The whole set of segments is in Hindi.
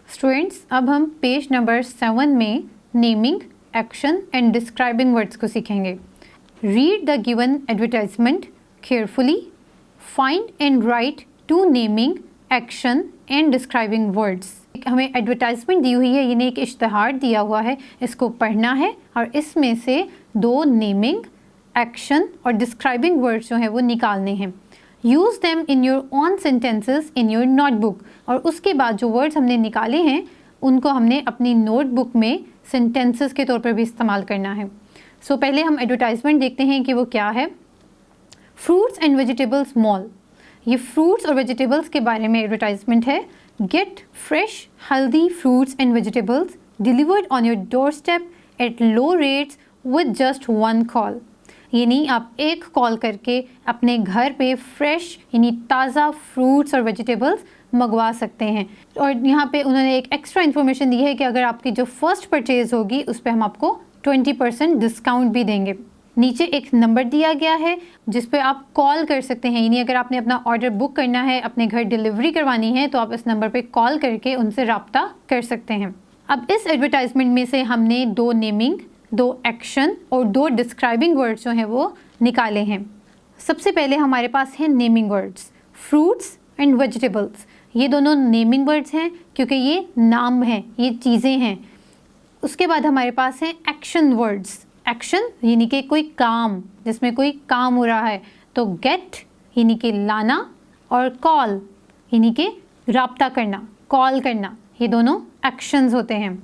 स्टूडेंट्स, अब हम पेज नंबर 7 में naming, action and describing words को सीखेंगे। Read the given advertisement carefully, find and right 2 naming, action and describing words. हमें एडवर्टाइजमेंट दी हुई है, यानी एक इश्तहार दिया हुआ है, इसको पढ़ना है और इसमें से 2 नेमिंग, एक्शन और डिस्क्राइबिंग वर्ड्स जो हैं वो निकालने हैं। Use them in your own sentences in your notebook. और उसके बाद जो वर्ड्स हमने निकाले हैं उनको हमने अपनी नोटबुक में सेंटेंसेस के तौर पर भी इस्तेमाल करना है। सो पहले हम एडवर्टाइजमेंट देखते हैं कि वो क्या है। फ्रूट्स एंड वेजिटेबल्स मॉल, ये फ्रूट्स और वेजिटेबल्स के बारे में एडवर्टाइजमेंट है। Gate fresh healthy fruits and vegetables delivered on your door step at low rates with just 1 call. यानी आप एक कॉल करके अपने घर पे फ्रेश यानी ताज़ा फ्रूट्स और वेजिटेबल्स मंगवा सकते हैं। और यहाँ पे उन्होंने एक एक्स्ट्रा इन्फॉर्मेशन दी है कि अगर आपकी जो फर्स्ट परचेज़ होगी उस पर हम आपको 20% डिस्काउंट भी देंगे। नीचे एक नंबर दिया गया है जिस पे आप कॉल कर सकते हैं, यानी अगर आपने अपना ऑर्डर बुक करना है, अपने घर डिलीवरी करवानी है, तो आप इस नंबर पे कॉल करके उनसे रब्ता कर सकते हैं। अब इस एडवर्टाइजमेंट में से हमने 2 नेमिंग, 2 एक्शन और 2 डिस्क्राइबिंग वर्ड्स जो हैं वो निकाले हैं। सबसे पहले हमारे पास है naming words, fruits and vegetables. ये दोनों नेमिंग वर्ड्स हैं क्योंकि ये नाम हैं, ये चीज़ें हैं। उसके बाद हमारे पास है एक्शन वर्ड्स। एक्शन यानी कि कोई काम, जिसमें कोई काम हो रहा है, तो गेट यानी कि लाना और कॉल यानी कि रब्ता करना, कॉल करना, ये दोनों एक्शंस होते हैं।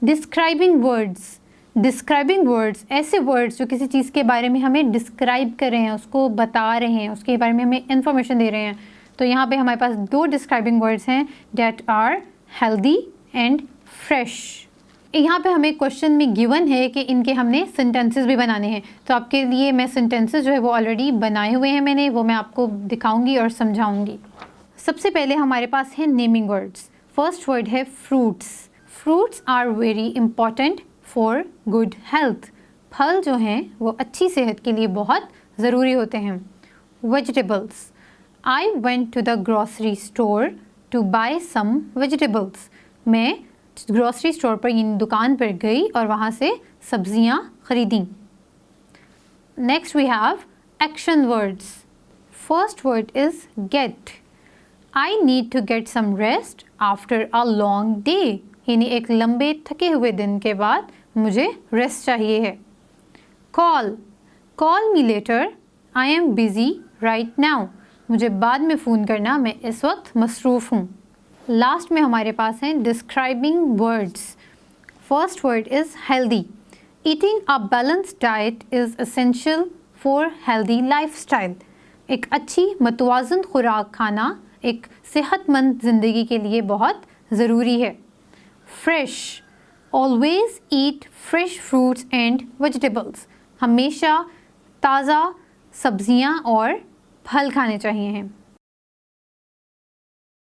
डिस्क्राइबिंग वर्ड्स, डिस्क्राइबिंग वर्ड्स ऐसे वर्ड्स जो किसी चीज़ के बारे में हमें डिस्क्राइब कर रहे हैं, उसको बता रहे हैं, उसके बारे में हमें इंफॉर्मेशन दे रहे हैं। तो यहाँ पे हमारे पास 2 डिस्क्राइबिंग वर्ड्स हैं, that are healthy and fresh. यहाँ पे हमें क्वेश्चन में गिवन है कि इनके हमने सेंटेंसेस भी बनाने हैं। तो आपके लिए मैं सेंटेंसेस जो है वो ऑलरेडी बनाए हुए हैं मैंने, वो मैं आपको दिखाऊंगी और समझाऊंगी। सबसे पहले हमारे पास है नेमिंग वर्ड्स। फर्स्ट वर्ड है fruits. Fruits are very important for good health. फल जो हैं वो अच्छी सेहत के लिए बहुत ज़रूरी होते हैं। Vegetables, I went to the grocery store to buy some vegetables. मैं ग्रॉसरी स्टोर पर यानी दुकान पर गई और वहाँ से सब्जियाँ ख़रीदी। Next we have action words. First word is get. I need to get some rest after a long day, यानी एक लंबे थके हुए दिन के बाद मुझे रेस्ट चाहिए है। Call, call me later, I am busy right now, मुझे बाद में फ़ोन करना, मैं इस वक्त मसरूफ़ हूँ। लास्ट में हमारे पास हैं describing words. First word is healthy. Eating a balanced diet is essential for healthy lifestyle. एक अच्छी मतवाज़न खुराक खाना एक सेहतमंद ज़िंदगी के लिए बहुत ज़रूरी है। Fresh, always eat fresh fruits and vegetables. हमेशा ताज़ा सब्जियां और फल खाने चाहिए हैं।